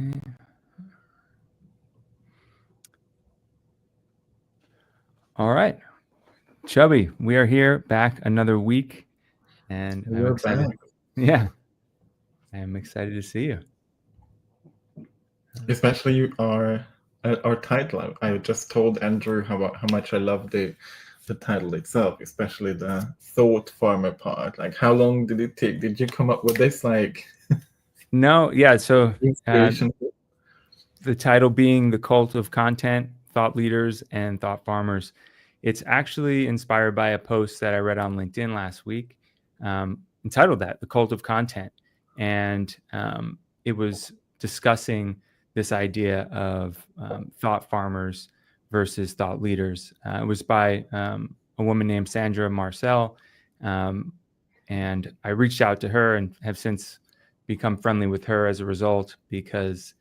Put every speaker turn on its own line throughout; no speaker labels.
Okay. All right, Chubby, we are here back another week, and I'm
We're
excited.
back.
Yeah, I'm excited to see you.
Especially our title. I just told Andrew how much I love the title itself, especially the thought farmer part. Like, how long did it take? Did you come up with this like
No, yeah. So
inspiration?
the title being "The Cult of Content: Thought Leaders and Thought Farmers." It's actually inspired by a post that I read on LinkedIn last week, entitled that "The Cult of Content," and it was discussing this idea of thought farmers versus thought leaders. It was by a woman named Sandra Marcel, and I reached out to her and have since become friendly with her as a result, because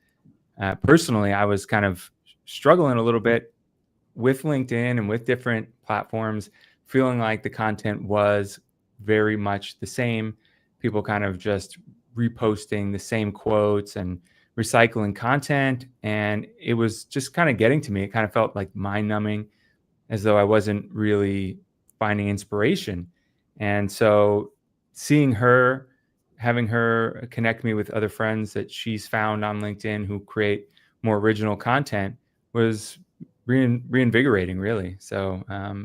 personally, I was kind of struggling a little bit with LinkedIn and with different platforms, feeling like the content was very much the same. People kind of just reposting the same quotes and recycling content. And it was just kind of getting to me. It kind of felt like mind numbing, as though I wasn't really finding inspiration. And so seeing her, having her connect me with other friends that she's found on LinkedIn who create more original content was reinvigorating, really. So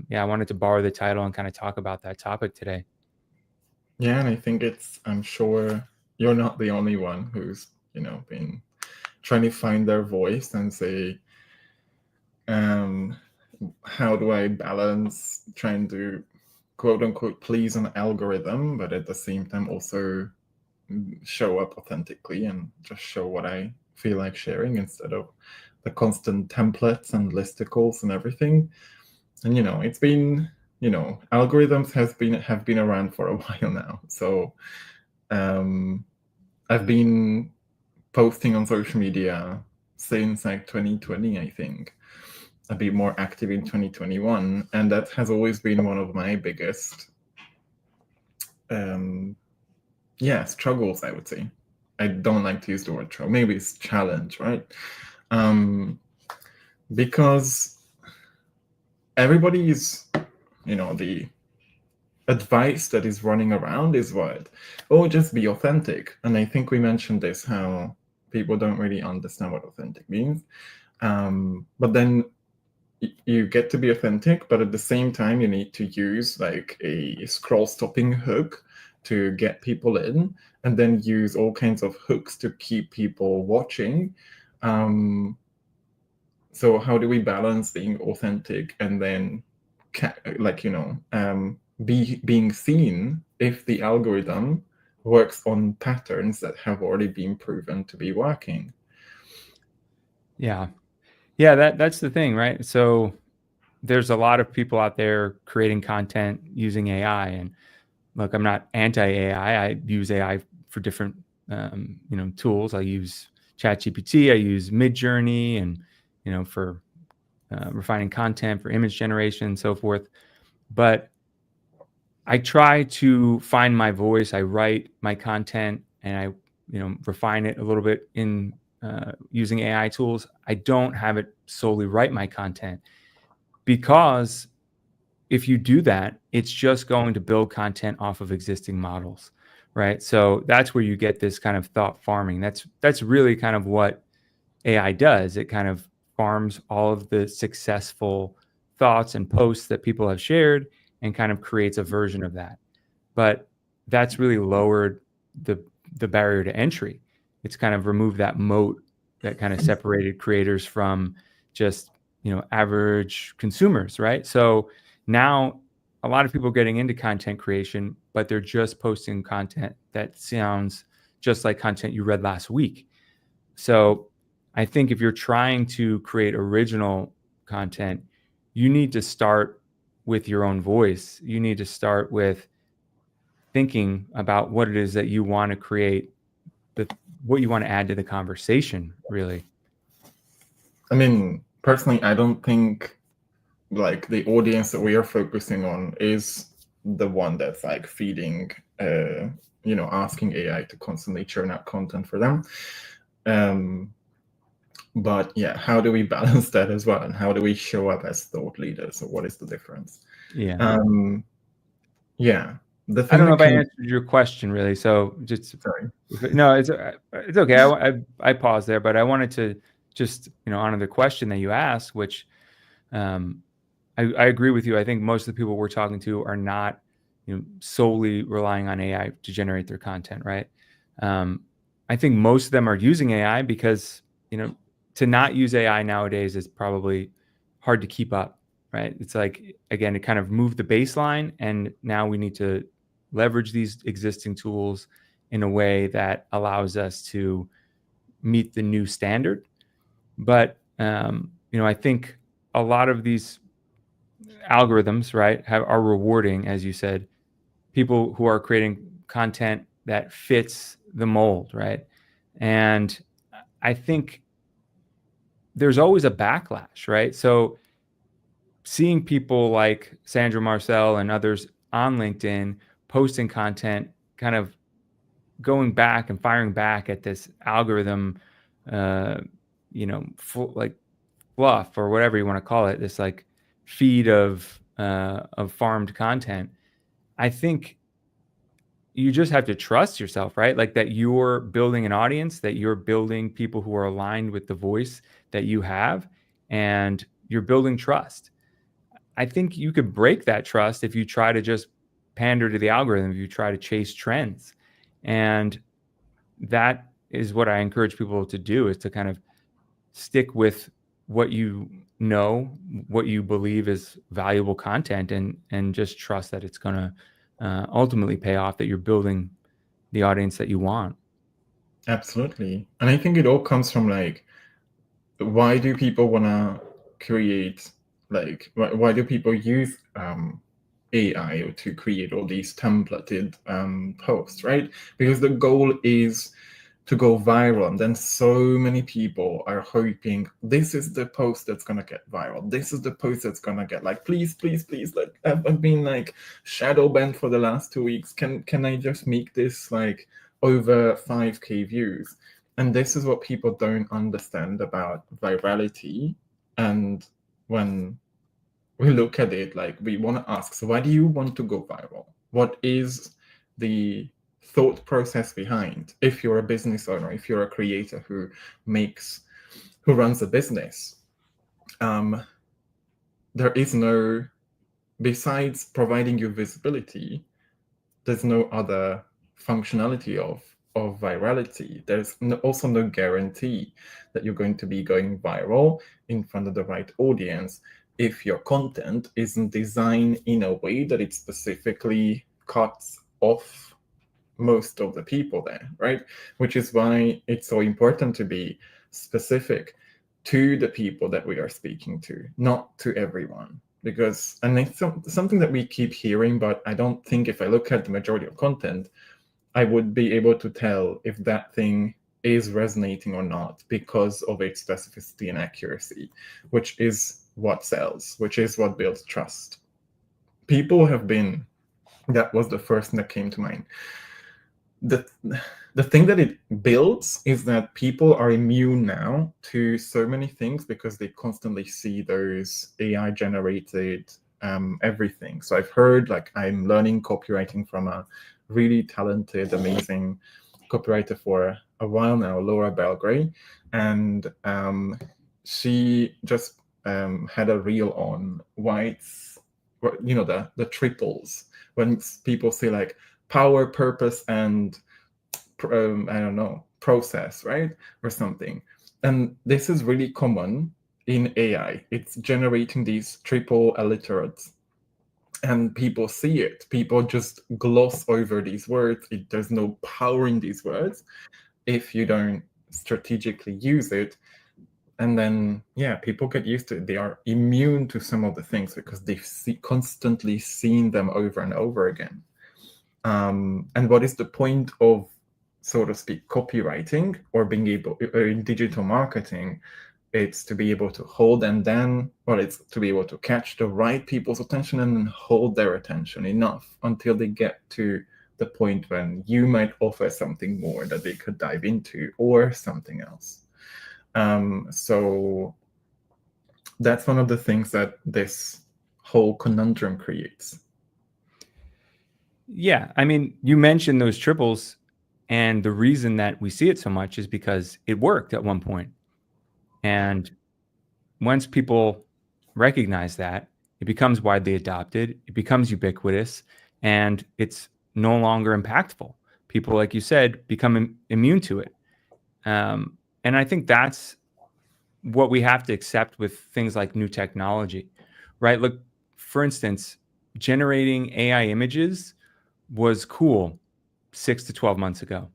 yeah, I wanted to borrow the title and kind of talk about that topic today.
Yeah, and I think I'm sure you're not the only one who's, been trying to find their voice and say, how do I balance trying to quote unquote please an algorithm, but at the same time also show up authentically and just show what I feel like sharing instead of the constant templates and listicles and everything. And it's been, algorithms have been around for a while now. So I've been posting on social media since like 2020, I think. A bit more active in 2021, and that has always been one of my biggest struggles, I would say. I don't like to use the word trouble. Maybe it's challenge, right? Because everybody is, the advice that is running around is what? Oh, just be authentic. And I think we mentioned this, how people don't really understand what authentic means. But then you get to be authentic, but at the same time, you need to use like a scroll stopping hook to get people in, and then use all kinds of hooks to keep people watching. So how do we balance being authentic and then being seen if the algorithm works on patterns that have already been proven to be working?
Yeah, that's the thing, right? So there's a lot of people out there creating content using AI, and look, I'm not anti-AI. I use AI for different tools. I use ChatGPT, I use Midjourney, and for refining content, for image generation, and so forth. But I try to find my voice. I write my content and I refine it a little bit in using AI tools. I don't have it solely write my content, because if you do that, it's just going to build content off of existing models, right? So that's where you get this kind of thought farming. That's really kind of what AI does. It kind of farms all of the successful thoughts and posts that people have shared and kind of creates a version of that. But that's really lowered the barrier to entry. It's kind of removed that moat that kind of separated creators from just average consumers, right? So now a lot of people are getting into content creation, but they're just posting content that sounds just like content you read last week. So I think if you're trying to create original content, you need to start with your own voice. You need to start with thinking about what it is that you want to create, what you want to add to the conversation, really.
I mean, personally, I don't think like the audience that we are focusing on is the one that's like feeding, asking AI to constantly churn out content for them. But yeah, how do we balance that as well? And how do we show up as thought leaders? So what is the difference?
Yeah.
Yeah, the
I
thing
don't know
that
if I
came.
answered your question really. So just
Sorry.
no, it's okay. I paused there, but I wanted to just honor the question that you asked, which I agree with you. I think most of the people we're talking to are not solely relying on AI to generate their content, right? I think most of them are using AI because to not use AI nowadays is probably hard to keep up, right? It's like, again, it kind of moved the baseline, and now we need to leverage these existing tools in a way that allows us to meet the new standard. But I think a lot of these algorithms, right, are rewarding, as you said, people who are creating content that fits the mold, right? And I think there's always a backlash, right? So seeing people like Sandra Marcel and others on LinkedIn posting content, kind of going back and firing back at this algorithm, like fluff or whatever you want to call it, this like feed of farmed content. I think you just have to trust yourself, right? Like that you're building an audience, that you're building people who are aligned with the voice that you have, and you're building trust. I think you could break that trust if you try to just pander to the algorithm, if you try to chase trends. And that is what I encourage people to do, is to kind of stick with what you know, what you believe is valuable content, and just trust that it's going to ultimately pay off, that you're building the audience that you want.
Absolutely. And I think it all comes from like, why do people want to create, like, why do people use AI to create all these templated posts, right? Because the goal is to go viral, and then so many people are hoping this is the post that's gonna get viral. This is the post that's gonna get like, please, please, please. Like, I've been like shadow banned for the last 2 weeks. Can I just make this like over 5K views? And this is what people don't understand about virality. And when we look at it, like, we want to ask, so why do you want to go viral? What is the thought process behind? If you're a business owner, if you're a creator who runs a business, there is no, besides providing you visibility, there's no other functionality of virality. There's also no guarantee that you're going to be going viral in front of the right audience if your content isn't designed in a way that it specifically cuts off most of the people there, right? Which is why it's so important to be specific to the people that we are speaking to, not to everyone. Because, and it's something that we keep hearing, but I don't think, if I look at the majority of content, I would be able to tell if that thing is resonating or not because of its specificity and accuracy, which is what sells, which is what builds trust. People have been, that was the first thing that came to mind. The thing that it builds is that people are immune now to so many things because they constantly see those AI generated everything. So I've heard, like, I'm learning copywriting from a really talented, amazing copywriter for a while now, Laura Belgray, and she just had a reel on why it's, the triples, when people say like power, purpose, and I don't know, process, right? Or something. And this is really common in AI. It's generating these triple alliterates. And people see it. People just gloss over these words. There's no power in these words if you don't strategically use it. And then, yeah, people get used to it. They are immune to some of the things because they've constantly seen them over and over again. And what is the point of, so to speak, copywriting or being able, in digital marketing? It's to be able to hold them then, well, it's to be able to catch the right people's attention and then hold their attention enough until they get to the point when you might offer something more that they could dive into or something else. So that's one of the things that this whole conundrum creates.
Yeah, I mean, you mentioned those triples, and the reason that we see it so much is because it worked at one point. And once people recognize that, it becomes widely adopted, it becomes ubiquitous, and it's no longer impactful. People, like you said, become immune to it. And I think that's what we have to accept with things like new technology, right? Look, for instance, generating AI images was cool 6 to 12 months ago.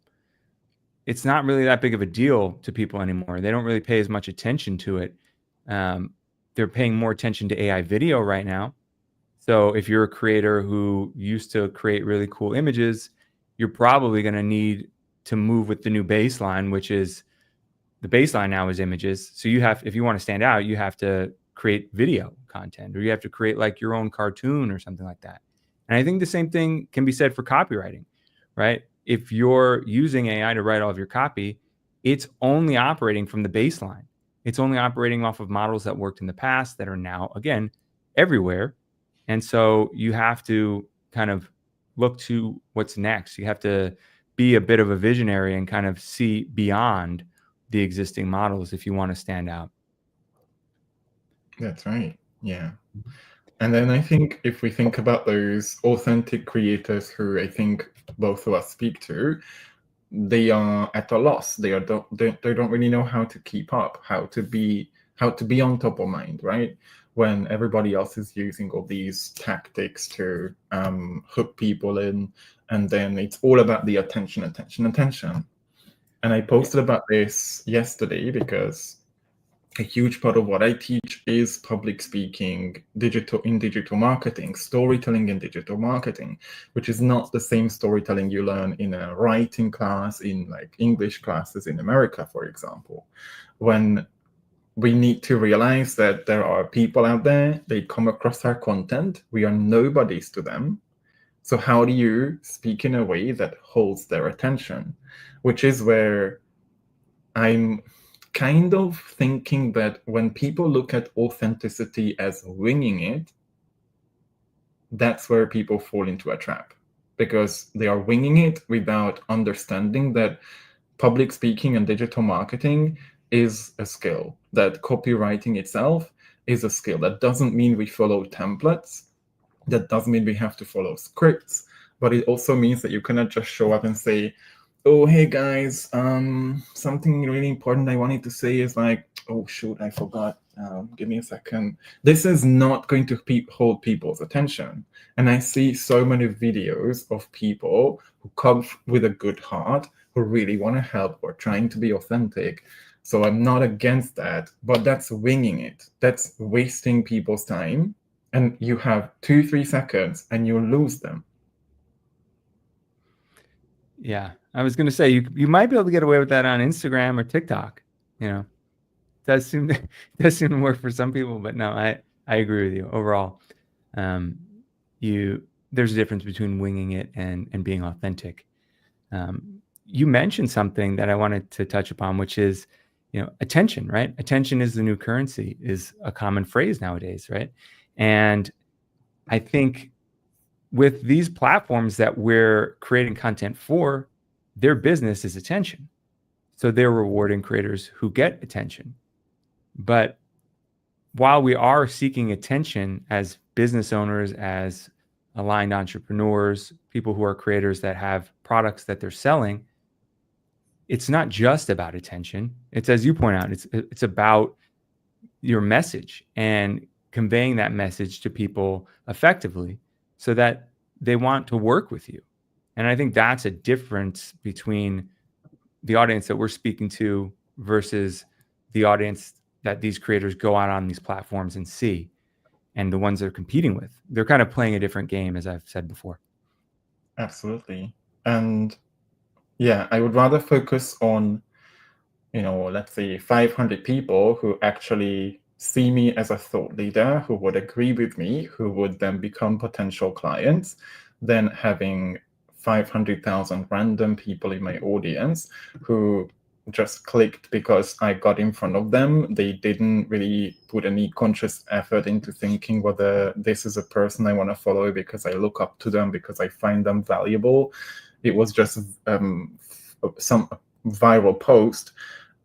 It's not really that big of a deal to people anymore. They don't really pay as much attention to it. They're paying more attention to AI video right now. So if you're a creator who used to create really cool images, you're probably going to need to move with the new baseline, which is the baseline now is images. So you have, if you want to stand out, you have to create video content, or you have to create like your own cartoon or something like that. And I think the same thing can be said for copywriting, right? If you're using AI to write all of your copy, it's only operating from the baseline. It's only operating off of models that worked in the past that are now, again, everywhere. And so you have to kind of look to what's next. You have to be a bit of a visionary and kind of see beyond the existing models if you want to stand out.
That's right. Yeah. And then I think if we think about those authentic creators who I think both of us speak to, they are at a loss. They don't really know how to keep up, how to be on top of mind, right? When everybody else is using all these tactics to hook people in, and then it's all about the attention. And I posted about this yesterday because a huge part of what I teach is public speaking, digital marketing, storytelling in digital marketing, which is not the same storytelling you learn in a writing class, in like English classes in America, for example. When we need to realize that there are people out there, they come across our content, we are nobodies to them. So how do you speak in a way that holds their attention? Which is where I'm kind of thinking that when people look at authenticity as winging it, that's where people fall into a trap, because they are winging it without understanding that public speaking and digital marketing is a skill, that copywriting itself is a skill. That doesn't mean we follow templates. That doesn't mean we have to follow scripts, but it also means that you cannot just show up and say, oh, hey guys, something really important I wanted to say is like, oh shoot, I forgot. Give me a second. This is not going to hold people's attention. And I see so many videos of people who come with a good heart, who really want to help or trying to be authentic. So I'm not against that, but that's winging it. That's wasting people's time. And you have 2-3 seconds and you lose them.
Yeah, I was going to say you might be able to get away with that on Instagram or TikTok. You know, does seem to work for some people, but no, I agree with you overall. There's a difference between winging it and being authentic. You mentioned something that I wanted to touch upon, which is, attention, right? Attention is the new currency is a common phrase nowadays, right? And I think with these platforms that we're creating content for, their business is attention. So they're rewarding creators who get attention. But while we are seeking attention as business owners, as aligned entrepreneurs, people who are creators that have products that they're selling, it's not just about attention. It's, as you point out, it's about your message and conveying that message to people effectively so that they want to work with you. And I think that's a difference between the audience that we're speaking to versus the audience that these creators go out on these platforms and see, and the ones they're competing with. They're kind of playing a different game, as I've said before.
Absolutely. And yeah, I would rather focus on, let's say 500 people who actually see me as a thought leader, who would agree with me, who would then become potential clients, than having 500,000 random people in my audience who just clicked because I got in front of them. They didn't really put any conscious effort into thinking whether this is a person I want to follow because I look up to them, because I find them valuable. It was just some viral post,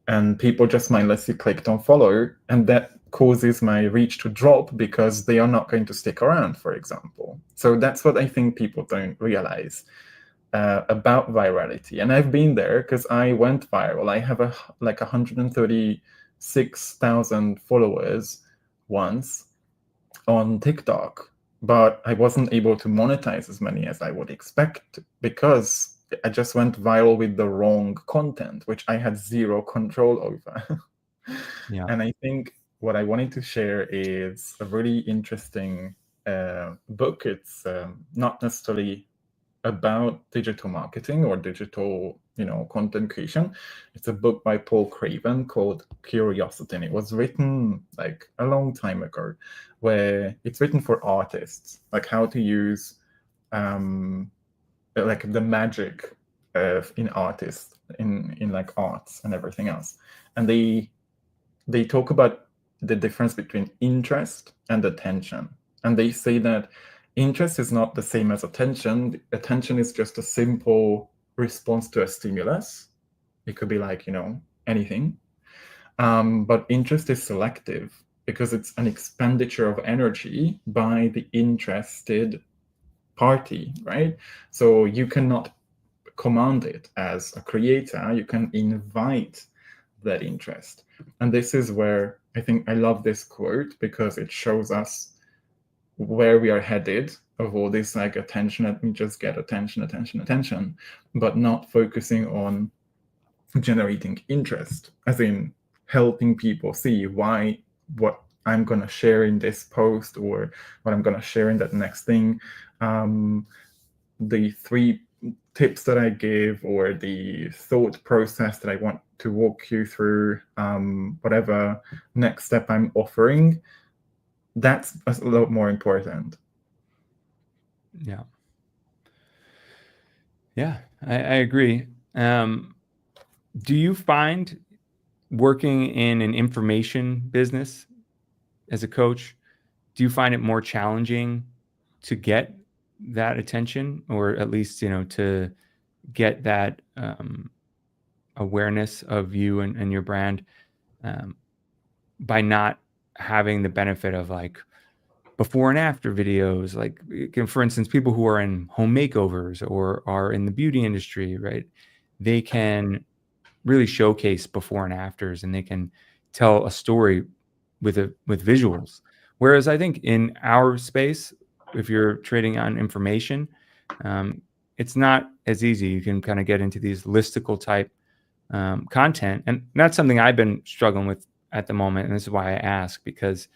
and people just mindlessly clicked on follow, and that causes my reach to drop because they are not going to stick around, for example. So that's what I think people don't realize about virality. And I've been there because I went viral. I have like 136,000 followers once on TikTok, but I wasn't able to monetize as many as I would expect because I just went viral with the wrong content, which I had zero control over.
Yeah.
And I think what I wanted to share is a really interesting book. It's not necessarily about digital marketing or digital, content creation. It's a book by Paul Craven called Curiosity, and it was written like a long time ago, where it's written for artists, like how to use like the magic in artists, in like arts and everything else. And they talk about the difference between interest and attention. And they say that interest is not the same as attention. Attention is just a simple response to a stimulus. It could be like, anything. But interest is selective because it's an expenditure of energy by the interested party, right? So you cannot command it as a creator. You can invite that interest. And this is where I think I love this quote, because it shows us where we are headed of all this like attention. Let me just get attention, but not focusing on generating interest, as in helping people see what I'm going to share in this post or what I'm going to share in that next thing. The 3 tips that I give, or the thought process that I want to walk you through, whatever next step I'm offering, that's a lot more important.
Yeah. Yeah, I agree. Do you find working in an information business as a coach, do you find it more challenging to get that attention, or at least, to get that awareness of you and your brand by not having the benefit of like before and after videos? Like, for instance, people who are in home makeovers or are in the beauty industry, right? They can really showcase before and afters, and they can tell a story with visuals. Whereas I think in our space, if you're trading on information, it's not as easy. You can kind of get into these listicle type content, and that's something I've been struggling with at the moment. And this is why I ask, because,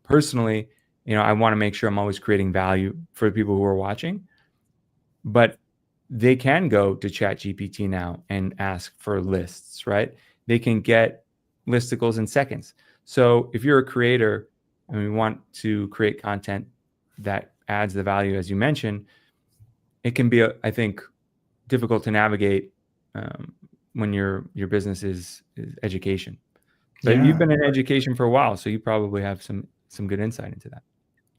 personally, I want to make sure I'm always creating value for the people who are watching, but they can go to ChatGPT now and ask for lists, right? They can get listicles in seconds. So if you're a creator and we want to create content that adds the value, as you mentioned, it can be, I think, difficult to navigate when your business is education. But
Yeah.
you've been in education for a while, so you probably have some good insight into that.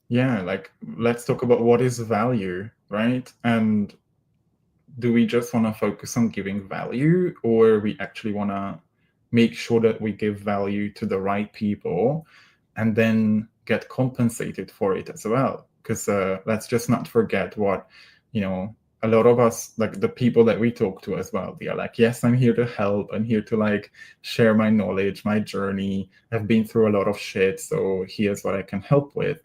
Yeah, like let's talk about what is value, right? And do we just want to focus on giving value, or we actually want to make sure that we give value to the right people and then get compensated for it as well? Because let's just not forget what, a lot of us, like the people that we talk to as well, they are like, yes, I'm here to help. I'm here to like share my knowledge, my journey. I've been through a lot of shit, so here's what I can help with.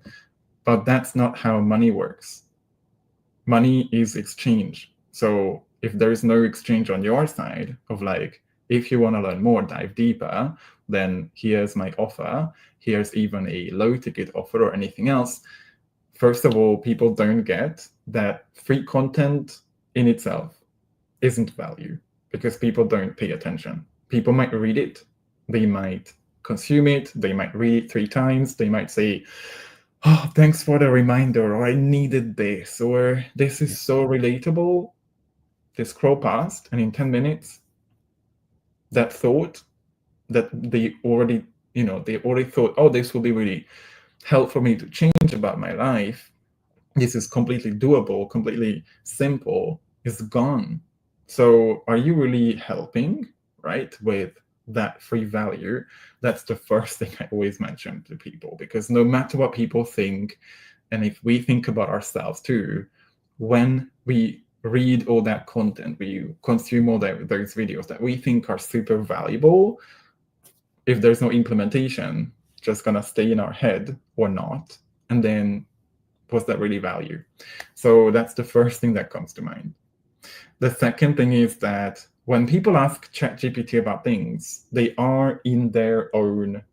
But that's not how money works. Money is exchange. So if there is no exchange on your side of like, if you want to learn more, dive deeper, then here's my offer. Here's even a low ticket offer or anything else. First of all, people don't get that free content in itself isn't value, because people don't pay attention. People might read it, they might consume it, they might read it 3 times, they might say, oh, thanks for the reminder, or I needed this, or this is so relatable. They scroll past, and in 10 minutes, that thought that they already thought, oh, this will be really helpful for me to change about my life, this is completely doable, completely simple, is gone. So are you really helping, right, with that free value? That's the first thing I always mention to people, because no matter what people think, and if we think about ourselves too, when we read all that content, we consume all those videos that we think are super valuable, if there's no implementation, just gonna stay in our head or not, and then was that really value? So that's the first thing that comes to mind. The second thing is that when people ask ChatGPT about things, they are in their own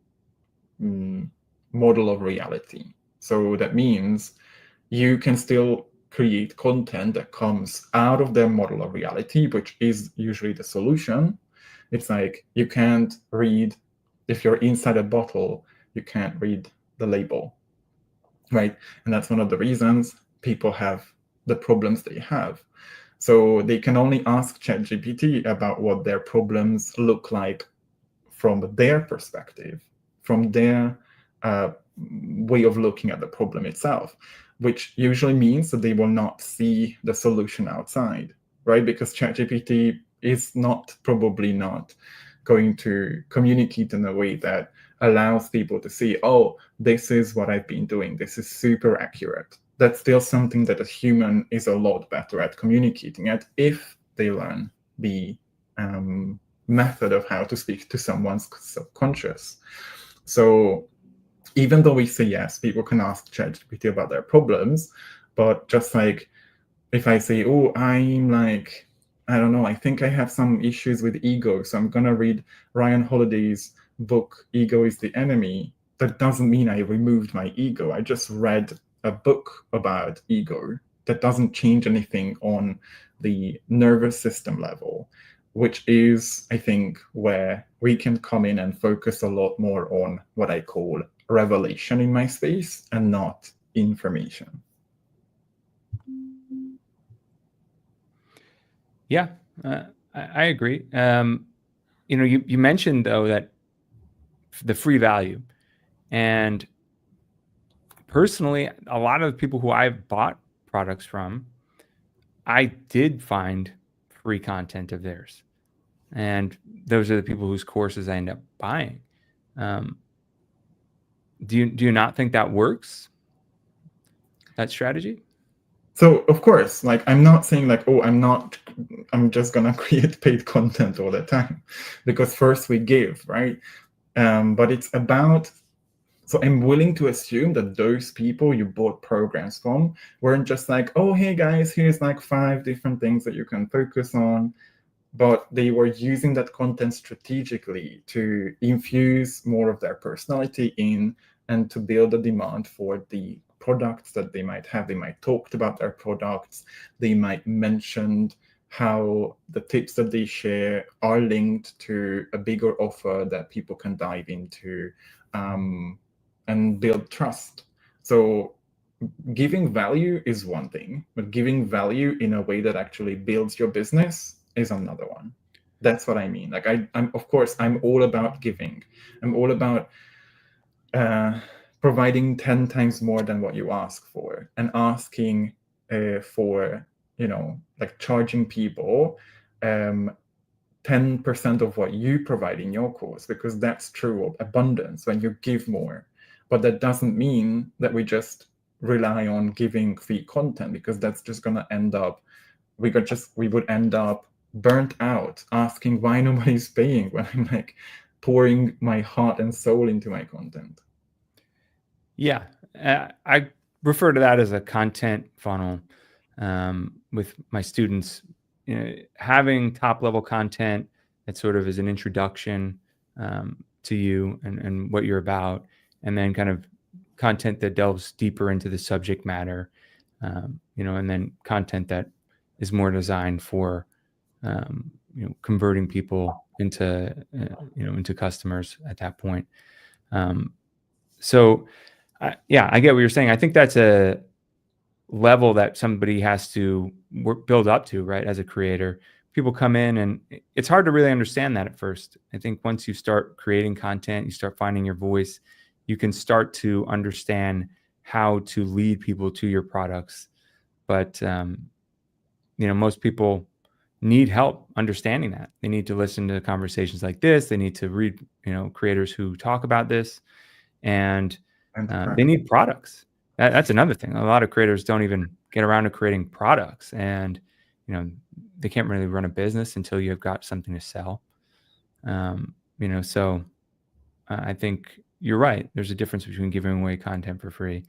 model of reality. So that means you can still create content that comes out of their model of reality, which is usually the solution. It's like you can't read, if you're inside a bottle, you can't read the label, right? And that's one of the reasons people have the problems they have. So they can only ask ChatGPT about what their problems look like from their perspective, from their way of looking at the problem itself, which usually means that they will not see the solution outside, right? Because ChatGPT is probably not going to communicate in a way that allows people to see, oh, this is what I've been doing. This is super accurate. That's still something that a human is a lot better at communicating at if they learn the method of how to speak to someone's subconscious. So even though we say yes, people can ask ChatGPT about their problems, but just like if I say, oh, I'm like, I don't know, I think I have some issues with ego, so I'm gonna read Ryan Holiday's book, Ego is the Enemy, that doesn't mean I removed my ego. I just read a book about ego. That doesn't change anything on the nervous system level, which is, I think, where we can come in and focus a lot more on what I call revelation in my space and not information.
Yeah, I agree. You mentioned though that the free value, and personally, a lot of the people who I've bought products from, I did find free content of theirs, and those are the people whose courses I end up buying. Do you not think that works? That strategy?
So of course, like I'm not saying like, oh, I'm just gonna create paid content all the time, because first we give, right? But it's about, so I'm willing to assume that those people you bought programs from weren't just like, oh, hey guys, here's like 5 different things that you can focus on, but they were using that content strategically to infuse more of their personality in and to build a demand for the products that they might have. They might talked about their products. They might mentioned how the tips that they share are linked to a bigger offer that people can dive into and build trust. So giving value is one thing, but giving value in a way that actually builds your business is another one. That's what I mean. Like I'm of course I'm all about giving. I'm all about providing 10 times more than what you ask for, and asking for, like charging people 10% of what you provide in your course, because that's true of abundance when you give more. But that doesn't mean that we just rely on giving free content, because that's just going to end up, we would end up burnt out, asking why nobody's paying when I'm like pouring my heart and soul into my content.
Yeah, I refer to that as a content funnel with my students. Having top level content that sort of is an introduction to you and what you're about, and then kind of content that delves deeper into the subject matter, and then content that is more designed for converting people into into customers at that point. So yeah, I get what you're saying. I think that's a level that somebody has to build up to, right, as a creator, people come in, and it's hard to really understand that at first. I think once you start creating content, you start finding your voice, you can start to understand how to lead people to your products. But most people need help understanding that. They need to listen to conversations like this. They need to read, creators who talk about this, and they need products. That's another thing. A lot of creators don't even get around to creating products, and they can't really run a business until you've got something to sell. So I think you're right. There's a difference between giving away content for free.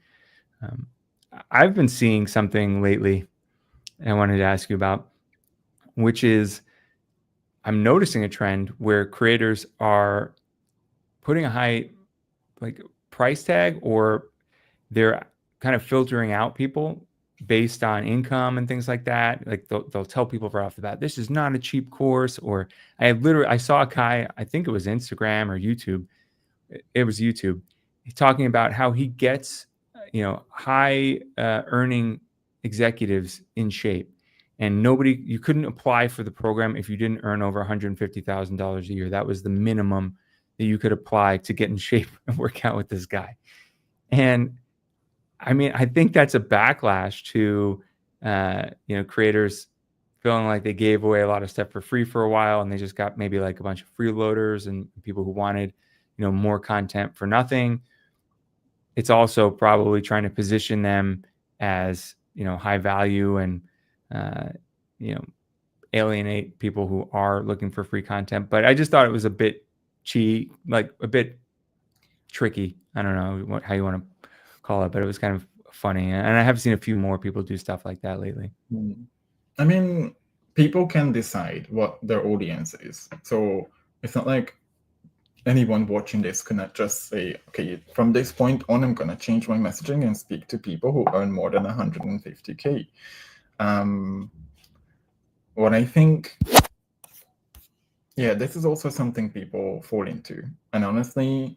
I've been seeing something lately I wanted to ask you about, which is I'm noticing a trend where creators are putting a high price tag, or they're kind of filtering out people based on income and things like that. Like they'll tell people right off the bat, this is not a cheap course. Or I saw a guy, I think it was Instagram or YouTube. It was YouTube. He's talking about how he gets, high earning executives in shape, and you couldn't apply for the program if you didn't earn over $150,000 a year. That was the minimum that you could apply to get in shape and work out with this guy. And I mean, I think that's a backlash to, creators feeling like they gave away a lot of stuff for free for a while, and they just got maybe like a bunch of freeloaders and people who wanted, more content for nothing. It's also probably trying to position them as, high value and, alienate people who are looking for free content. But I just thought it was a bit cheap, like a bit tricky. I don't know how you want to call it, but it was kind of funny. And I have seen a few more people do stuff like that lately.
I mean, people can decide what their audience is. So it's not like anyone watching this cannot just say, okay, from this point on, I'm going to change my messaging and speak to people who earn more than 150K. What I think, this is also something people fall into. And honestly,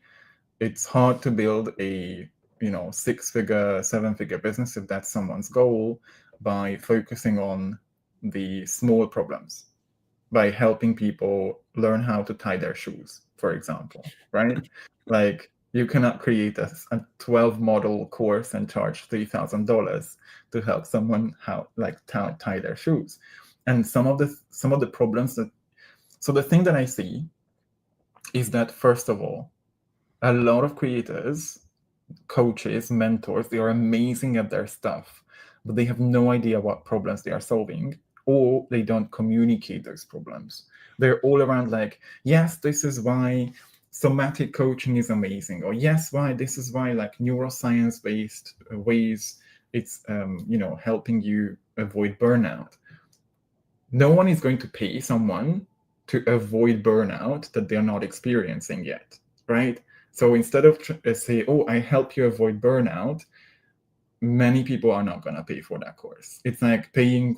it's hard to build a 6-figure, 7-figure business if that's someone's goal, by focusing on the small problems, by helping people learn how to tie their shoes, for example, right? Like, you cannot create a 12 model course and charge $3,000 to help someone tie their shoes. And some of the problems so the thing that I see is that, first of all, a lot of creators, coaches, mentors, they are amazing at their stuff, but they have no idea what problems they are solving, or they don't communicate those problems. They're all around like, yes, this is why somatic coaching is amazing, or yes, this is why like neuroscience-based ways it's helping you avoid burnout. No one is going to pay someone to avoid burnout that they're not experiencing yet, right? So instead of say, oh, I help you avoid burnout, many people are not going to pay for that course. It's like paying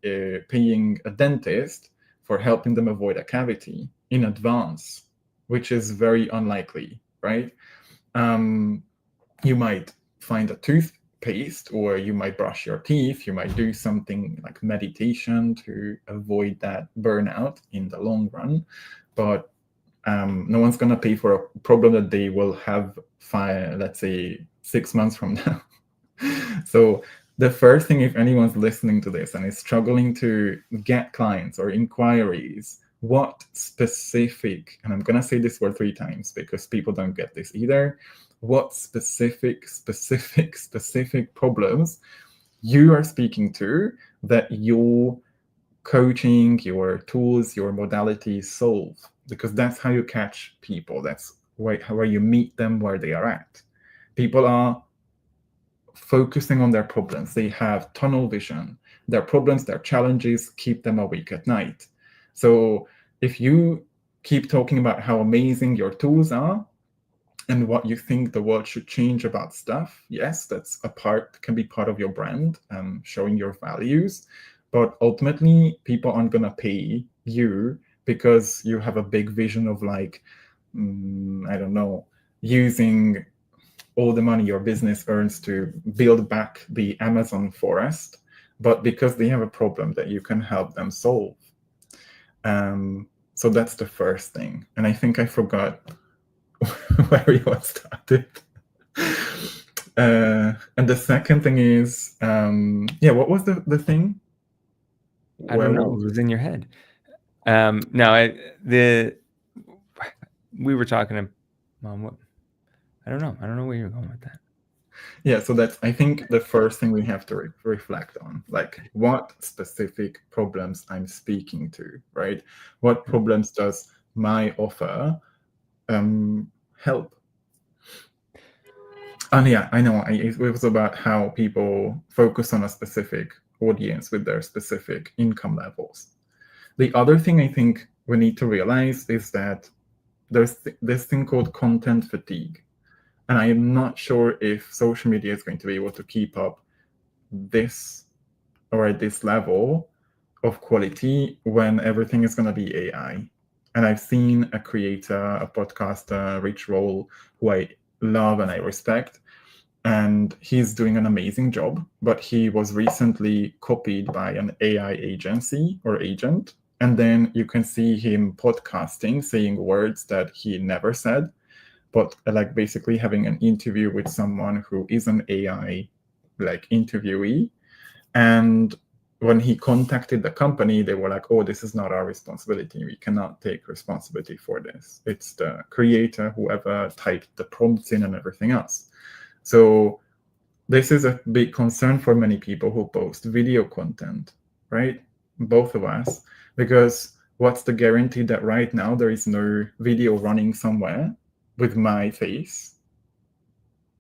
a dentist for helping them avoid a cavity in advance, which is very unlikely, right? You might find a toothpaste, or you might brush your teeth, you might do something like meditation to avoid that burnout in the long run, but no one's going to pay for a problem that they will have, let's say, 6 months from now. So the first thing, if anyone's listening to this and is struggling to get clients or inquiries, what specific, and I'm going to say this word 3 times because people don't get this either, what specific problems you are speaking to that your coaching, your tools, your modalities solve, because that's how you catch people. That's where you meet them where they are at. People are focusing on their problems. They have tunnel vision. Their problems, their challenges keep them awake at night. So if you keep talking about how amazing your tools are and what you think the world should change about stuff, yes, that's can be part of your brand, showing your values. But ultimately, people aren't going to pay you because you have a big vision of like, I don't know, using all the money your business earns to build back the Amazon forest, but because they have a problem that you can help them solve. So that's the first thing. And I think I forgot where we all started. And the second thing is, what was the thing?
I don't know. It was in your head. No, we were talking about I don't know. I don't know where you're going with that.
Yeah, so that's, I think, the first thing we have to reflect on, like what specific problems I'm speaking to, right? What problems does my offer help? And yeah, I know it was about how people focus on a specific audience with their specific income levels. The other thing I think we need to realize is that there's this thing called content fatigue. And I am not sure if social media is going to be able to keep up this or at this level of quality when everything is going to be AI. And I've seen a creator, a podcaster, Rich Roll, who I love and I respect, and he's doing an amazing job, but he was recently copied by an AI agency or agent. And then you can see him podcasting, saying words that he never said, but like basically having an interview with someone who is an AI like interviewee. And when he contacted the company, they were like, oh, this is not our responsibility. We cannot take responsibility for this. It's the creator, whoever typed the prompts in and everything else. So this is a big concern for many people who post video content, right? Both of us, because what's the guarantee that right now there is no video running somewhere with my face,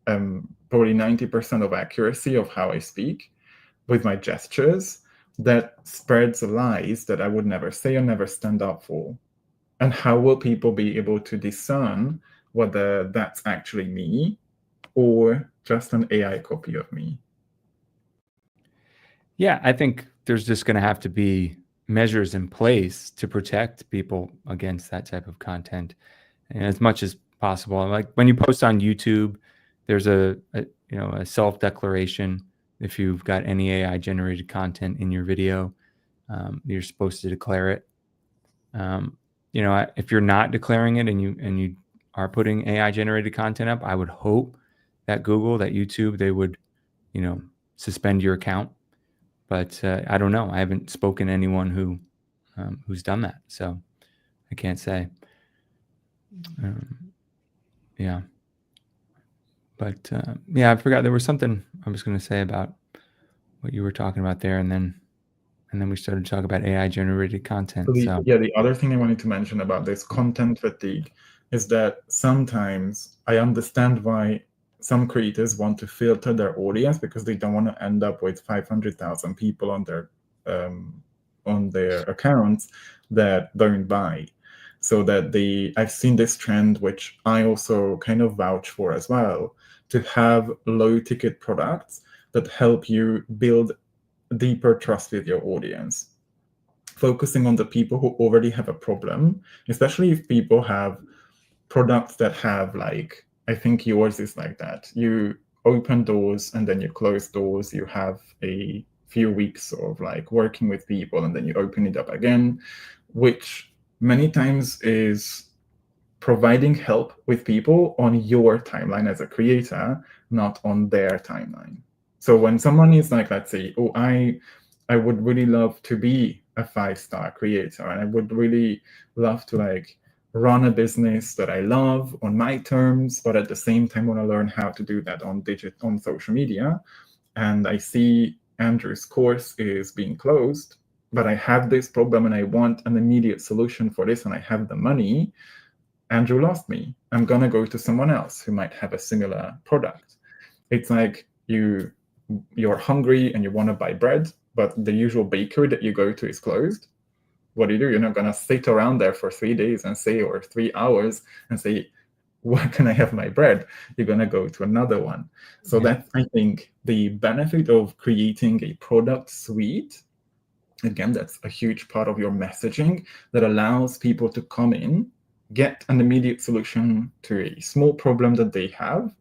probably 90% of accuracy of how I speak, with my gestures, that spreads lies that I would never say or never stand up for? And how will people be able to discern whether that's actually me or just an AI copy of me?
Yeah, I think there's just going to have to be measures in place to protect people against that type of content, and as much as possible. Like when you post on YouTube, there's a self-declaration. If you've got any AI generated content in your video, you're supposed to declare it. If you're not declaring it and you are putting AI generated content up, I would hope that Google, that YouTube, they would, suspend your account. But I don't know. I haven't spoken to anyone who's done that, so I can't say. Yeah. But I forgot there was something I was going to say about what you were talking about there, and then we started to talk about AI generated content.
So the other thing I wanted to mention about this content fatigue is that sometimes I understand why some creators want to filter their audience, because they don't want to end up with 500,000 people on their accounts that don't buy. So that I've seen this trend, which I also kind of vouch for as well, to have low ticket products that help you build deeper trust with your audience, focusing on the people who already have a problem, especially if people have products that have, like, I think yours is like that. You open doors and then you close doors. You have a few weeks of like working with people and then you open it up again, which many times is providing help with people on your timeline as a creator, not on their timeline. So when someone is like, let's say, oh, I would really love to be a 5-star creator, and I would really love to like run a business that I love on my terms, but at the same time want to learn how to do that on social media. And I see Andrew's course is being closed, but I have this problem and I want an immediate solution for this and I have the money. Andrew lost me. I'm going to go to someone else who might have a similar product. It's like you're hungry and you want to buy bread, but the usual bakery that you go to is closed. What do? You're not going to sit around there for 3 days and say, or 3 hours and say, where can I have my bread? You're going to go to another one. So that's, I think, the benefit of creating a product suite. Again, that's a huge part of your messaging that allows people to come in, get an immediate solution to a small problem that they have,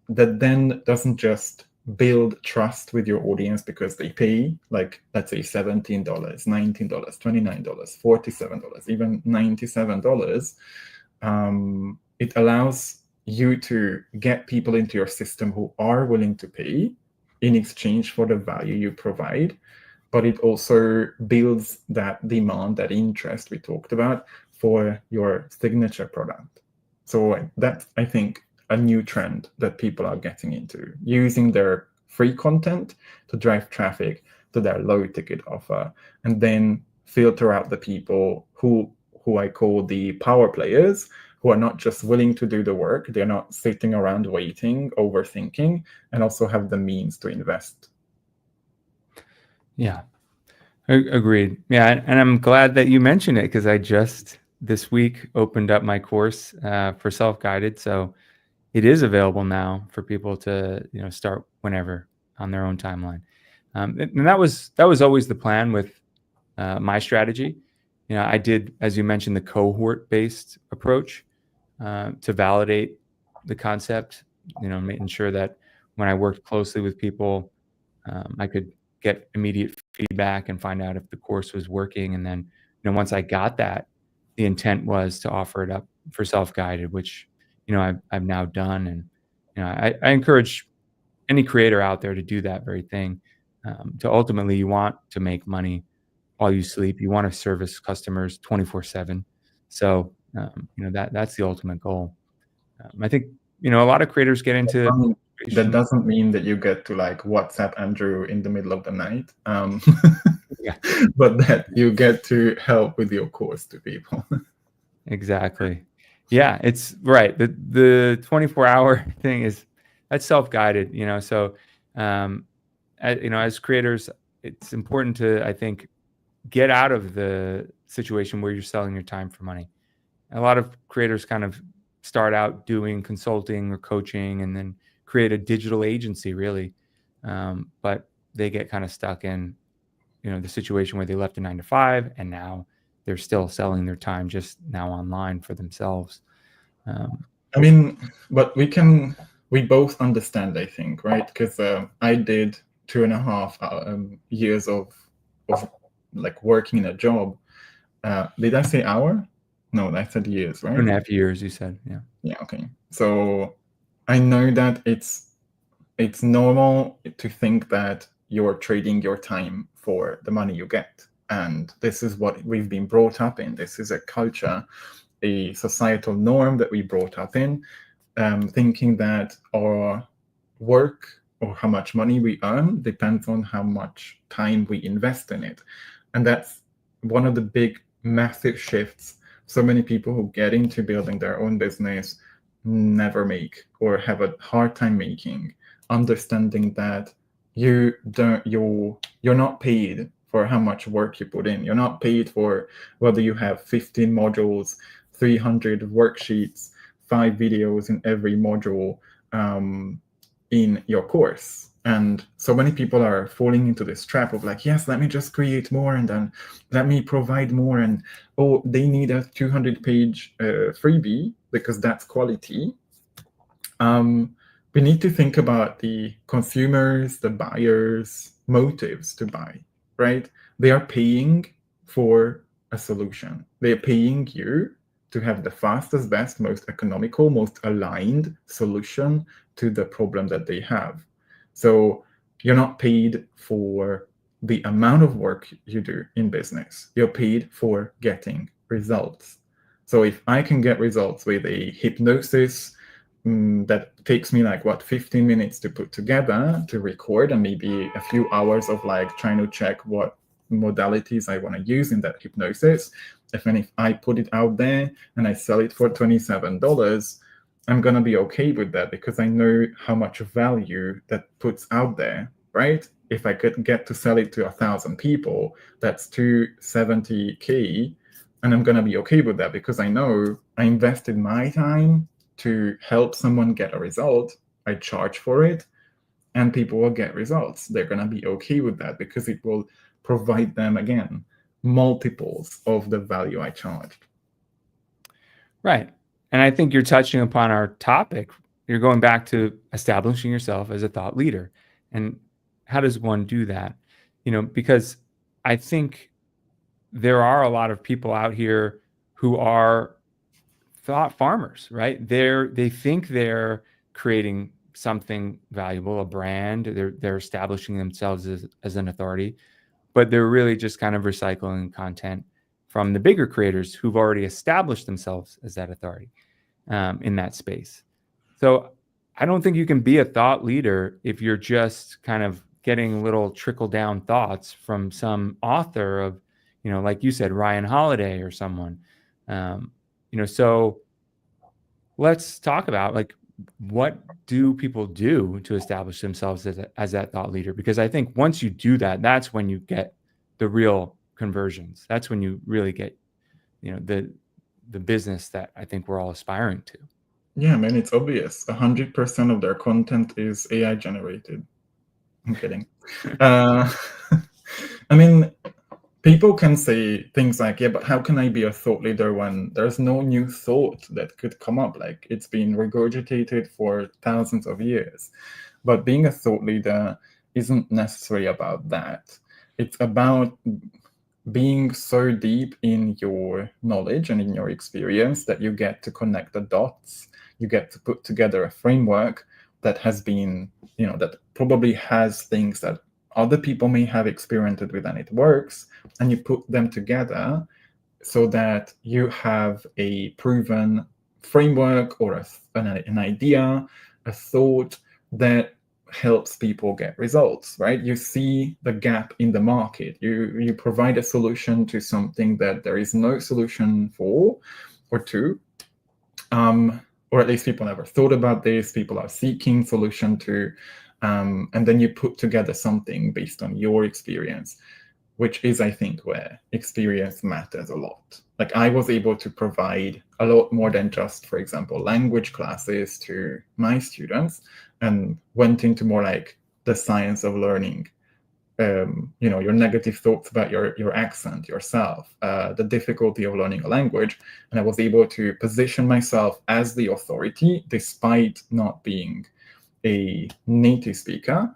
that then doesn't just build trust with your audience because they pay, like, let's say $17, $19, $29, $47, even $97, it allows you to get people into your system who are willing to pay in exchange for the value you provide. But it also builds that demand, that interest we talked about for your signature product. So that's, I think, a new trend that people are getting into, using their free content to drive traffic to their low ticket offer, and then filter out the people who I call the power players, who are not just willing to do the work, they're not sitting around waiting, overthinking, and also have the means to invest.
Yeah, agreed. Yeah, and I'm glad that you mentioned it, because I just this week opened up my course for self-guided, so it is available now for people to start whenever on their own timeline. And that was always the plan with my strategy. I did, as you mentioned, the cohort-based approach to validate the concept. Making sure that when I worked closely with people, I could get immediate feedback and find out if the course was working. And then, once I got that, the intent was to offer it up for self-guided, which, I've now done. And, I encourage any creator out there to do that very thing. To ultimately, you want to make money while you sleep. You want to service customers 24/7. So, that's the ultimate goal. I think, a lot of creators get into
That doesn't mean that you get to like WhatsApp Andrew in the middle of the night,
Yeah,
but that you get to help with your course to people.
exactly. Yeah, it's right. The 24-hour thing that's self-guided, so as creators, it's important to, I think, get out of the situation where you're selling your time for money. A lot of creators kind of start out doing consulting or coaching and then create a digital agency, really. But they get kind of stuck in, the situation where they left a 9 to 5 and now they're still selling their time just now online for themselves.
I mean, but we both understand, I think, right? Because I did 2.5 years of like working in a job. Did I say hour? No, I said years, right?
2.5 years, you said. Yeah.
Yeah, okay. So I know that it's normal to think that you're trading your time for the money you get. And this is what we've been brought up in. This is a culture, a societal norm that we brought up in, thinking that our work or how much money we earn depends on how much time we invest in it. And that's one of the big, massive shifts so many people who get into building their own business never make, or have a hard time making, understanding that you're not paid for how much work you put in. You're not paid for whether you have 15 modules, 300 worksheets, 5 videos in every module in your course. And so many people are falling into this trap of like, yes, let me just create more, and then let me provide more, and oh, they need a 200-page freebie because that's quality. We need to think about the consumers, the buyers' motives to buy, right? They are paying for a solution. They're paying you to have the fastest, best, most economical, most aligned solution to the problem that they have. So you're not paid for the amount of work you do in business. You're paid for getting results. So if I can get results with a hypnosis that takes me like 15 minutes to put together, to record, and maybe a few hours of like trying to check what modalities I want to use in that hypnosis. If I put it out there and I sell it for $27, I'm going to be okay with that because I know how much value that puts out there, right? If I could get to sell it to 1,000 people, that's $270K, and I'm going to be okay with that because I know I invested my time to help someone get a result. I charge for it, and people will get results. They're going to be okay with that because it will provide them, again, multiples of the value I charged.
Right. And I think you're touching upon our topic. You're going back to establishing yourself as a thought leader. And how does one do that? Because I think there are a lot of people out here who are thought farmers, right? They think they're creating something valuable, a brand. They're establishing themselves as an authority, but they're really just kind of recycling content from the bigger creators who've already established themselves as that authority in that space. So I don't think you can be a thought leader if you're just kind of getting little trickle down thoughts from some author of, like you said, Ryan Holiday or someone. So let's talk about, like, what do people do to establish themselves as that thought leader? Because I think once you do that, that's when you get the real conversions. That's when you really get, the business that I think we're all aspiring to.
Yeah, I mean, it's obvious. 100% of their content is AI generated. I'm kidding. I mean, people can say things like, yeah, but how can I be a thought leader when there's no new thought that could come up? Like, it's been regurgitated for thousands of years. But being a thought leader isn't necessarily about that. It's about being so deep in your knowledge and in your experience that you get to connect the dots. You get to put together a framework that has been, that probably has things that other people may have experimented with and it works, and you put them together so that you have a proven framework or an idea, a thought that helps people get results, right? You see the gap in the market. You provide a solution to something that there is no solution for or to, or at least people never thought about this. People are seeking solution to, and then you put together something based on your experience, which is, I think, where experience matters a lot. Like, I was able to provide a lot more than just, for example, language classes to my students, and went into more like the science of learning. Your negative thoughts about your accent, yourself, the difficulty of learning a language. And I was able to position myself as the authority despite not being a native speaker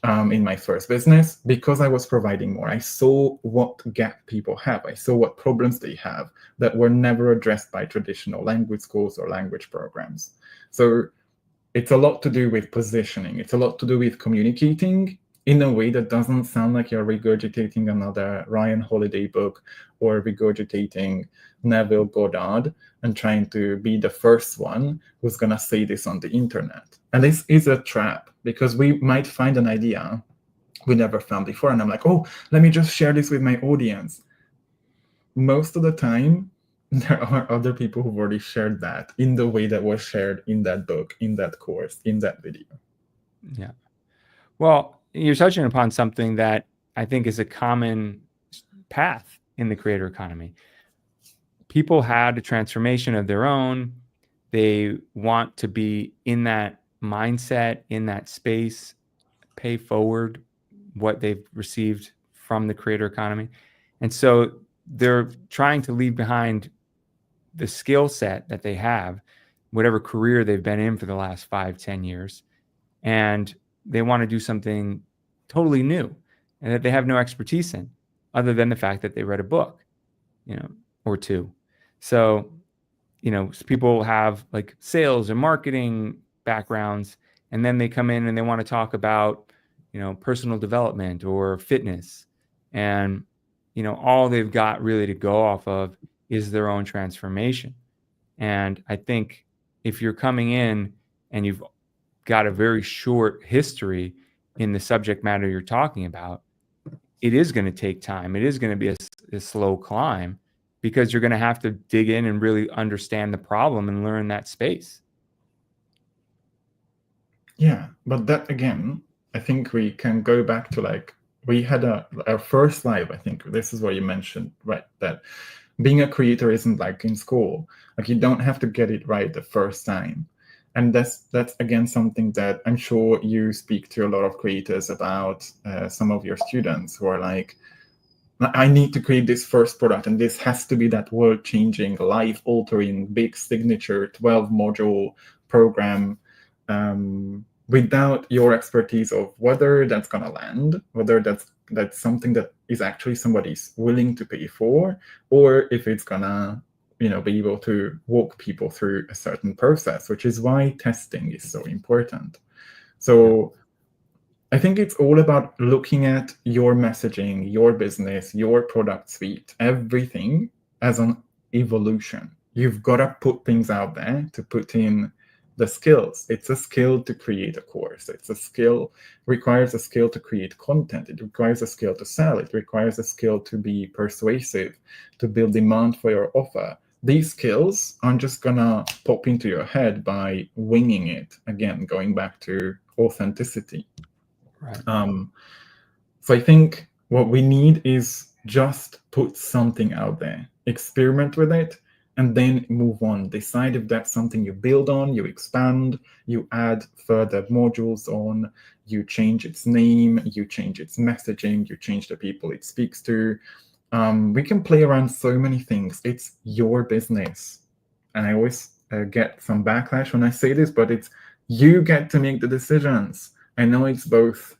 in my first business, because I was providing more. I saw what gap people have. I saw what problems they have that were never addressed by traditional language schools or language programs. So it's a lot to do with positioning. It's a lot to do with communicating in a way that doesn't sound like you're regurgitating another Ryan Holiday book or regurgitating Neville Goddard and trying to be the first one who's going to say this on the internet. And this is a trap, because we might find an idea we never found before. And I'm like, oh, let me just share this with my audience. Most of the time, there are other people who've already shared that in the way that was shared in that book, in that course, in that video.
Yeah. Well, you're touching upon something that I think is a common path in the creator economy. People had a transformation of their own. They want to be in that mindset, in that space, pay forward what they've received from the creator economy. And so they're trying to leave behind the skill set that they have, whatever career they've been in for the last 5-10 years. And they want to do something totally new and that they have no expertise in, other than the fact that they read a book, or two. So, people have like sales and marketing backgrounds, and then they come in and they want to talk about, personal development or fitness. And, all they've got really to go off of is their own transformation. And I think if you're coming in and you've got a very short history in the subject matter you're talking about, it is going to take time. It is going to be a slow climb, because you're going to have to dig in and really understand the problem and learn that space.
Yeah, but that, again, I think we can go back to, like, we had our first live. I think this is what you mentioned, right? That being a creator isn't like in school. Like, you don't have to get it right the first time. And that's again something that I'm sure you speak to a lot of creators about. Some of your students who are like, I need to create this first product, and this has to be that world-changing, life-altering, big signature 12-module program. without your expertise of whether that's going to land, whether that's something that is actually somebody's willing to pay for, or if it's going to be able to walk people through a certain process, which is why testing is so important. So I think it's all about looking at your messaging, your business, your product suite, everything as an evolution. You've got to put things out there to put in the skills. It's a skill to create a course. It's a skill, requires a skill to create content. It requires a skill to sell. It requires a skill to be persuasive, to build demand for your offer. These skills aren't just gonna pop into your head by winging it. Again, going back to authenticity.
Right.
So I think what we need is just put something out there, experiment with it, and then move on. Decide if that's something you build on, you expand, you add further modules on, you change its name, you change its messaging, you change the people it speaks to. We can play around so many things. It's your business. And I always get some backlash when I say this, but it's you get to make the decisions. I know it's both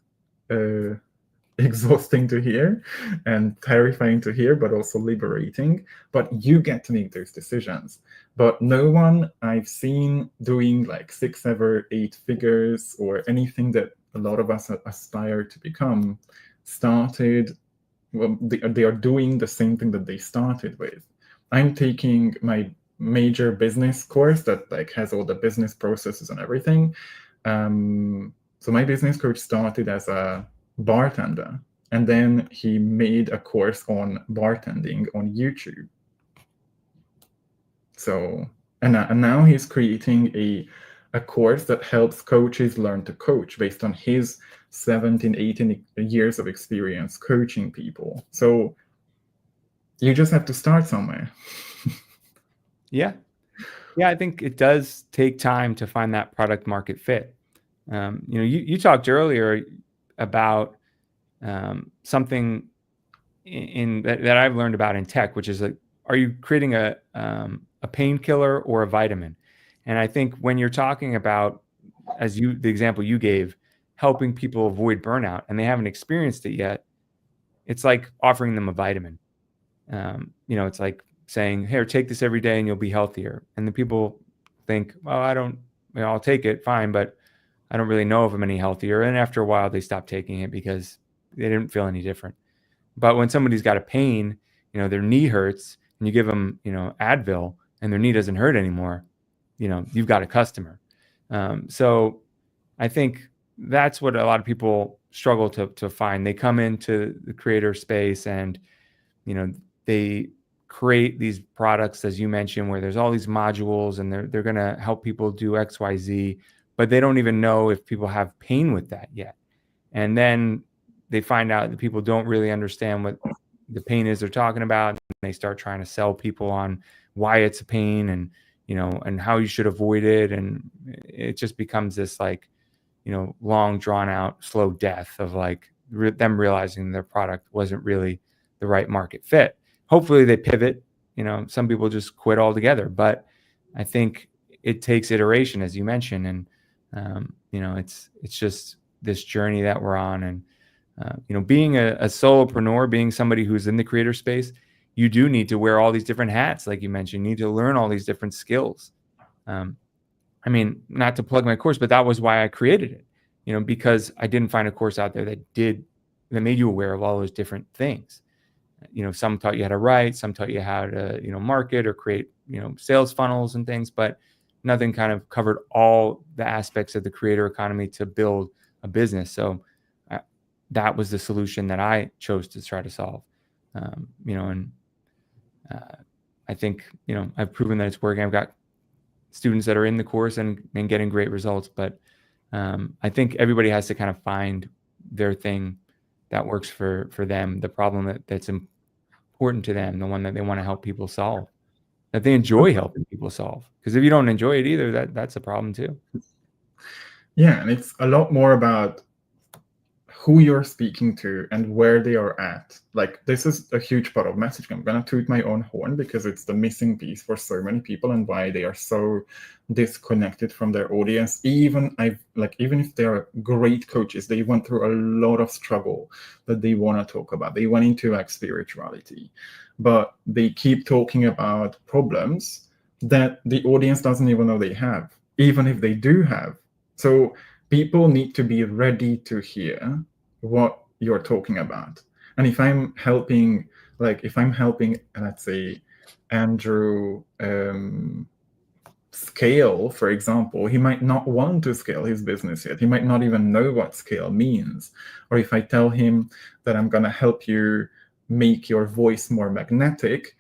exhausting to hear and terrifying to hear, but also liberating. But you get to make those decisions. But no one I've seen doing like 6, 7, 8 figures or anything that a lot of us aspire to become started. Well, they are doing the same thing that they started with. I'm taking my major business course that like has all the business processes and everything. So my business coach started as a bartender, and then he made a course on bartending on YouTube. So and now he's creating a course that helps coaches learn to coach based on his 17, 18 years of experience coaching people. So you just have to start somewhere.
Yeah. I think it does take time to find that product market fit. You talked earlier about something in that I've learned about in tech, which is like, are you creating a painkiller or a vitamin? And I think when you're talking about, the example you gave, helping people avoid burnout and they haven't experienced it yet, it's like offering them a vitamin. It's like saying, here, take this every day and you'll be healthier. And the people think, well, I'll take it, fine, but I don't really know if I'm any healthier. And after a while, they stop taking it because they didn't feel any different. But when somebody's got a pain, their knee hurts, and you give them, Advil, and their knee doesn't hurt anymore, you've got a customer. So I think that's what a lot of people struggle to find. They come into the creator space and, they create these products, as you mentioned, where there's all these modules and they're going to help people do X, Y, Z, but they don't even know if people have pain with that yet. And then they find out that people don't really understand what the pain is they're talking about. And they start trying to sell people on why it's a pain and, and how you should avoid it. And it just becomes this like, long drawn out, slow death of like them realizing their product wasn't really the right market fit. Hopefully they pivot, some people just quit altogether, but I think it takes iteration, as you mentioned. And, it's just this journey that we're on. And, being a solopreneur, being somebody who's in the creator space, you do need to wear all these different hats. Like you mentioned, you need to learn all these different skills. Not to plug my course, but that was why I created it, because I didn't find a course out there that made you aware of all those different things. Some taught you how to write, some taught you how to, market or create, sales funnels and things, but nothing kind of covered all the aspects of the creator economy to build a business. So that was the solution that I chose to try to solve. I think, I've proven that it's working. I've got students that are in the course and getting great results, but I think everybody has to kind of find their thing that works for them, the problem that's important to them, the one that they want to help people solve, that they enjoy helping people solve. Because if you don't enjoy it either, that's a problem too.
Yeah, and it's a lot more about who you're speaking to and where they are at. Like, this is a huge part of messaging. I'm gonna toot my own horn because it's the missing piece for so many people and why they are so disconnected from their audience. Even if they are great coaches, they went through a lot of struggle that they want to talk about. They went into like spirituality, but they keep talking about problems that the audience doesn't even know they have, even if they do have. So people need to be ready to hear what you're talking about. And if I'm helping, let's say, Andrew scale, for example, he might not want to scale his business yet. He might not even know what scale means. Or if I tell him that I'm going to help you make your voice more magnetic,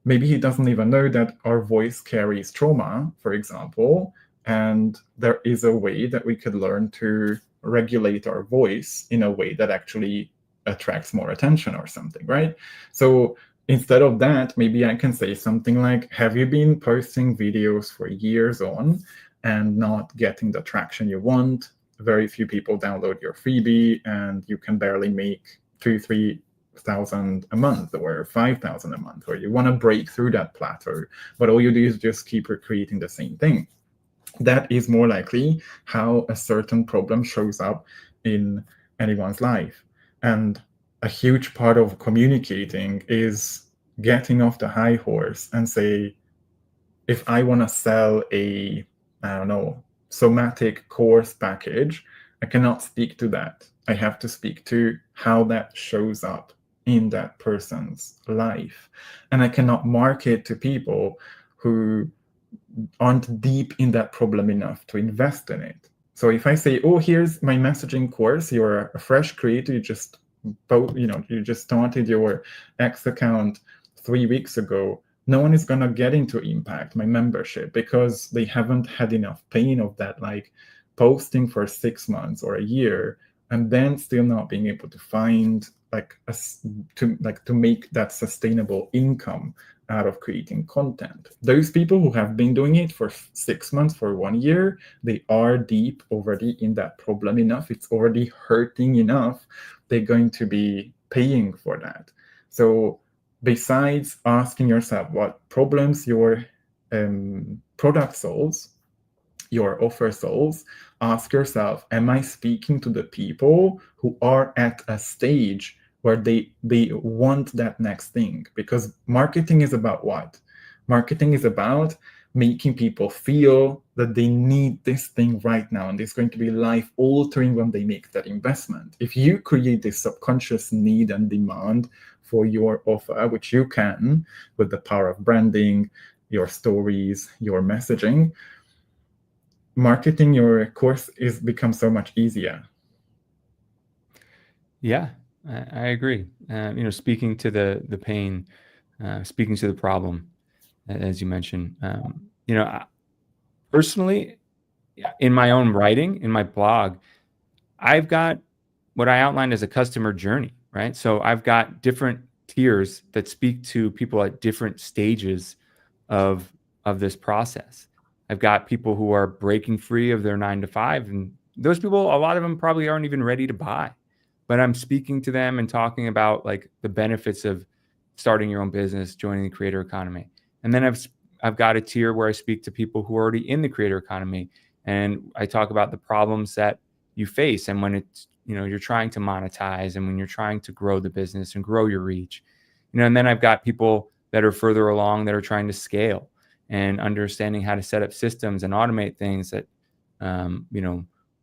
maybe he doesn't even know that our voice carries trauma, for example, and there is a way that we could learn to regulate our voice in a way that actually attracts more attention or something, right? So instead of that, maybe I can say something like, have you been posting videos for years on and not getting the traction you want? Very few people download your freebie and you can barely make 2,000-3,000 a month or 5,000 a month, or you want to break through that plateau, but all you do is just keep recreating the same thing. That is more likely how a certain problem shows up in anyone's life. And a huge part of communicating is getting off the high horse and say, if I want to sell a, I don't know, somatic course package, I cannot speak to that. I have to speak to how that shows up in that person's life. And I cannot market to people who aren't deep in that problem enough to invest in it. So if I say, oh, here's my messaging course, you're a fresh creator, you just started your X account 3 weeks ago, no one is going to get into Impact, my membership, because they haven't had enough pain of that, like posting for 6 months or a year and then still not being able to find to make that sustainable income out of creating content. Those people who have been doing it for 6 months, for 1 year, they are deep already in that problem enough. It's already hurting enough. They're going to be paying for that. So besides asking yourself what problems your product solves, your offer solves, ask yourself, am I speaking to the people who are at a stage where they want that next thing? Because marketing is about what? Marketing is about making people feel that they need this thing right now, and it's going to be life altering when they make that investment. If you create this subconscious need and demand for your offer, which you can with the power of branding, your stories, your messaging, marketing your course becomes so much easier.
Yeah, I agree. Speaking to the pain, speaking to the problem, as you mentioned. Personally, in my own writing, in my blog, I've got what I outlined as a customer journey, right? So I've got different tiers that speak to people at different stages of this process. I've got people who are breaking free of their 9 to 5, and those people, a lot of them probably aren't even ready to buy, but I'm speaking to them and talking about like the benefits of starting your own business, joining the creator economy. And then I've got a tier where I speak to people who are already in the creator economy, and I talk about the problems that you face, and when it's, you're trying to monetize, and when you're trying to grow the business and grow your reach, and then I've got people that are further along that are trying to scale and understanding how to set up systems and automate things that,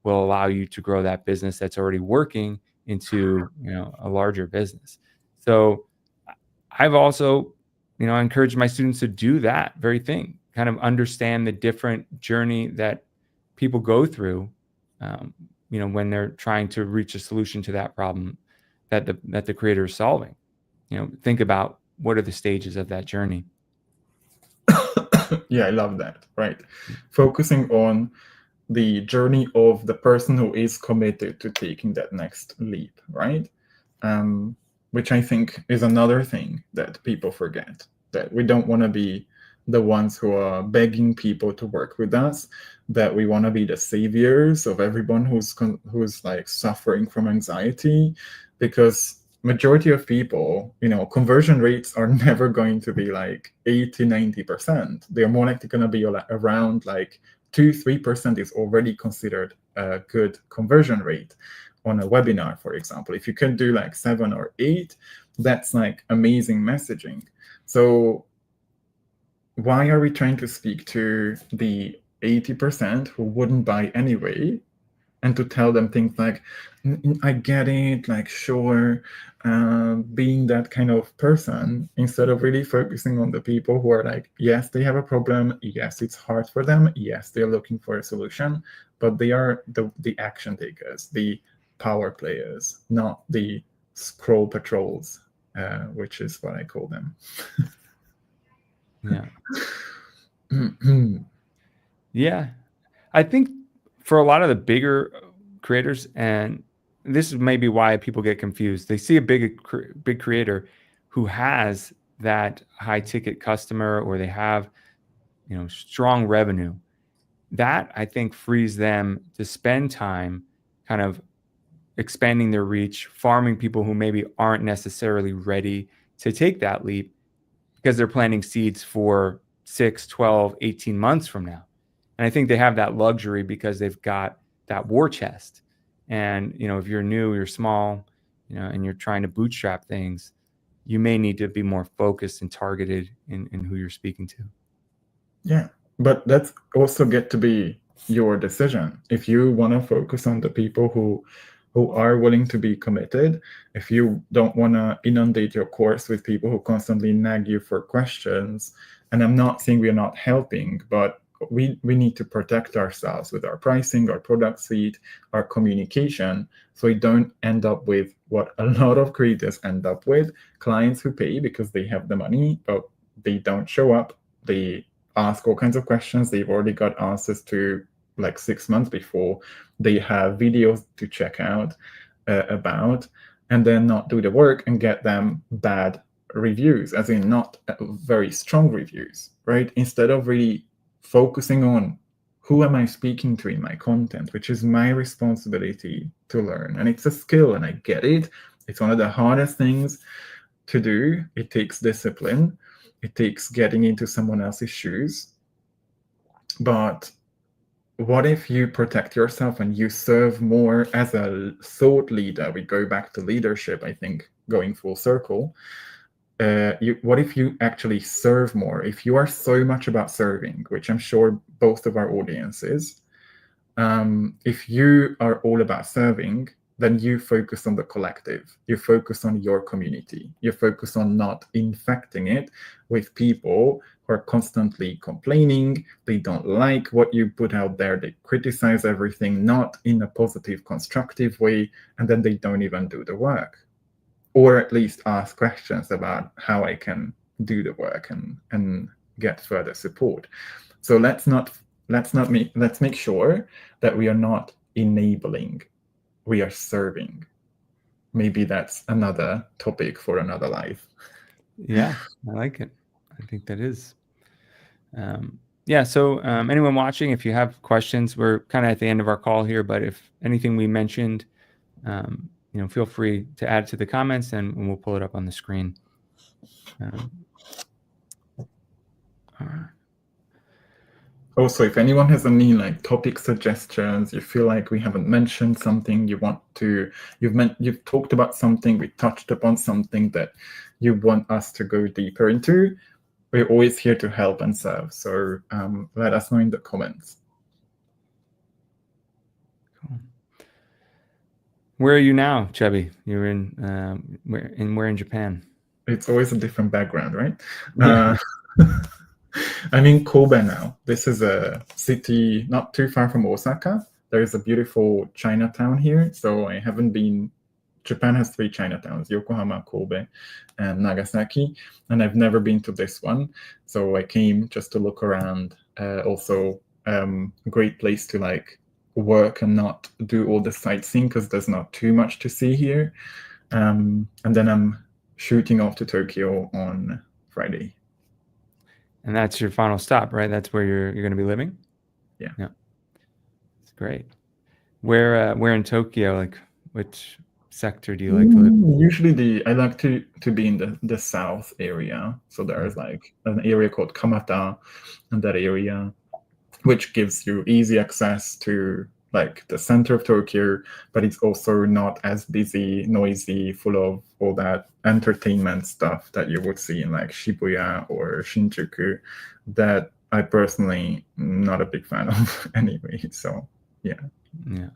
will allow you to grow that business that's already working into, a larger business. So I've also, encouraged my students to do that very thing, kind of understand the different journey that people go through, when they're trying to reach a solution to that problem that the creator is solving. Think about what are the stages of that journey.
Yeah, I love that. Right. Focusing on the journey of the person who is committed to taking that next leap, right? Which I think is another thing that people forget, that we don't want to be the ones who are begging people to work with us, that we want to be the saviors of everyone who's like suffering from anxiety, because majority of people, conversion rates are never going to be like 80-90%. They're more likely going to be around like 2-3% is already considered a good conversion rate on a webinar, for example. If you can do like 7 or 8, that's like amazing messaging. So why are we trying to speak to the 80% who wouldn't buy anyway, and to tell them things like, I get it, like, sure, being that kind of person, instead of really focusing on the people who are like, yes, they have a problem, yes, it's hard for them, yes, they're looking for a solution, but they are the action takers, the power players, not the scroll patrols, which is what I call them.
Yeah. Yeah. I think for a lot of the bigger creators, and this is maybe why people get confused, they see a big creator who has that high ticket customer, or they have, strong revenue. That, I think, frees them to spend time kind of expanding their reach, farming people who maybe aren't necessarily ready to take that leap, because they're planting seeds for 6, 12, 18 months from now. And I think they have that luxury because they've got that war chest. And, if you're new, you're small, and you're trying to bootstrap things, you may need to be more focused and targeted in who you're speaking to.
Yeah, but that's also get to be your decision. If you want to focus on the people who are willing to be committed, if you don't want to inundate your course with people who constantly nag you for questions, and I'm not saying we're not helping, but we need to protect ourselves with our pricing, our product suite, our communication, so we don't end up with what a lot of creators end up with: clients who pay because they have the money, but they don't show up. They ask all kinds of questions they've already got answers to like 6 months before. They have videos to check out about, and then not do the work and get them bad reviews, as in not very strong reviews, right? Instead of really focusing on who am I speaking to in my content, which is my responsibility to learn. And it's a skill, and I get it. It's one of the hardest things to do. It takes discipline. It takes getting into someone else's shoes. But what if you protect yourself and you serve more as a thought leader? We go back to leadership, I think, going full circle. What if you actually serve more? If you are so much about serving, which I'm sure both of our audience is, if you are all about serving, then you focus on the collective. You focus on your community. You focus on not infecting it with people who are constantly complaining. They don't like what you put out there. They criticize everything, not in a positive, constructive way, and then they don't even do the work. Or at least ask questions about how I can do the work and get further support. So let's make sure that we are not enabling. We are serving. Maybe that's another topic for another life.
Yeah, I like it. I think that is. Yeah, so anyone watching, if you have questions, we're kind of at the end of our call here, but if anything we mentioned, feel free to add to the comments, and we'll pull it up on the screen. All right.
Also, if anyone has any like topic suggestions, you feel like we haven't mentioned something, you've talked about something, we touched upon something that you want us to go deeper into, we're always here to help and serve. So let us know in the comments.
Cool. Where are you now, Chubby? You're in where in Japan?
It's always a different background, right?
Yeah.
I'm in Kobe now. This is a city not too far from Osaka. There is a beautiful Chinatown here. So I haven't been. Japan has 3 Chinatowns: Yokohama, Kobe, and Nagasaki. And I've never been to this one. So I came just to look around. Also, a great place to like work and not do all the sightseeing because there's not too much to see here. And then I'm shooting off to Tokyo on Friday.
And that's your final stop, right? That's where you're going to be living?
Yeah.
Yeah. It's great. Where in Tokyo, like which sector do you like to live
Usually I like to be in the south area. So there's like an area called Kamata, and that area, which gives you easy access to like the center of Tokyo, but it's also not as busy, noisy, full of all that entertainment stuff that you would see in like Shibuya or Shinjuku, that I personally not a big fan of anyway. So yeah.
Yeah.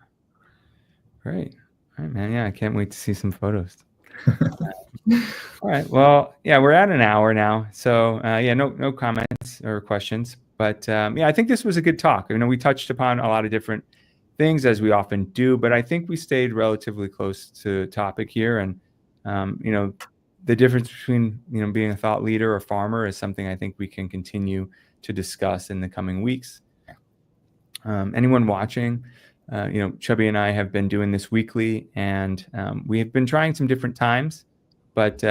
Great. All right, man. Yeah, I can't wait to see some photos. All right. Well, yeah, we're at an hour now. So yeah, no comments or questions. But yeah, I think this was a good talk. You know, we touched upon a lot of different things as we often do, but I think we stayed relatively close to topic here. And you know, the difference between being a thought leader or farmer is something I think we can continue to discuss in the coming weeks. Anyone watching, Chubby and I have been doing this weekly, and we have been trying some different times, but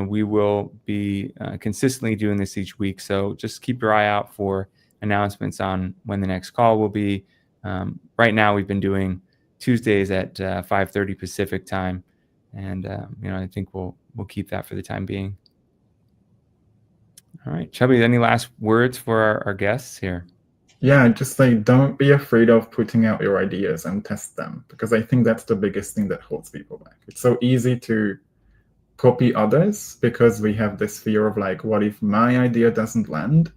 we will be consistently doing this each week. So just keep your eye out for announcements on when the next call will be. Right now, we've been doing Tuesdays at 5:30 Pacific time, and I think we'll keep that for the time being. All right, Chubby, any last words for our guests here?
Yeah, just like don't be afraid of putting out your ideas and test them, because I think that's the biggest thing that holds people back. It's so easy to copy others because we have this fear of like, what if my idea doesn't land?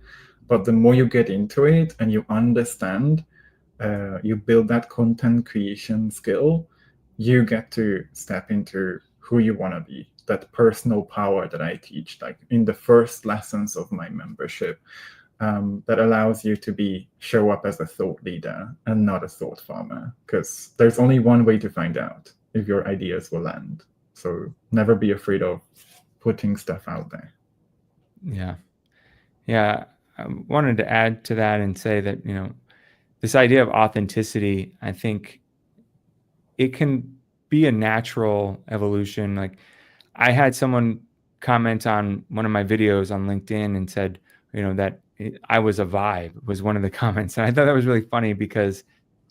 But the more you get into it and you understand, you build that content creation skill, you get to step into who you want to be, that personal power that I teach, like in the first lessons of my membership. That allows you to show up as a thought leader and not a thought farmer, because there's only one way to find out if your ideas will land. So never be afraid of putting stuff out there.
Yeah. I wanted to add to that and say that, this idea of authenticity, I think it can be a natural evolution. Like I had someone comment on one of my videos on LinkedIn and said, that I was a vibe, was one of the comments. And I thought that was really funny because,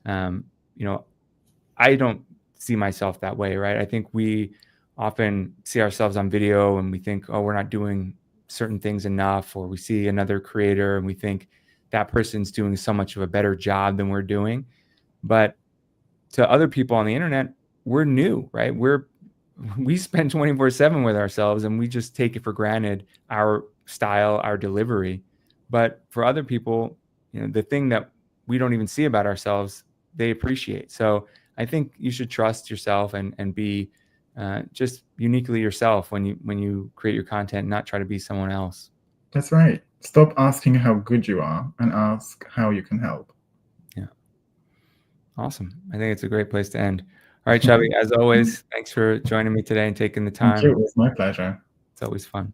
I don't see myself that way, right? I think we often see ourselves on video and we think, oh, we're not doing certain things enough, or we see another creator and we think that person's doing so much of a better job than we're doing. But to other people on the internet, we're new, right? We spend 24/7 with ourselves and we just take it for granted, our style, our delivery. But for other people, the thing that we don't even see about ourselves, they appreciate. So I think you should trust yourself and be just uniquely yourself when you create your content, not try to be someone else.
That's right. Stop asking how good you are and ask how you can help.
Yeah. Awesome. I think it's a great place to end. All right, Chubby, as always, thanks for joining me today and taking the time.
Thank you. It was my pleasure.
It's always fun.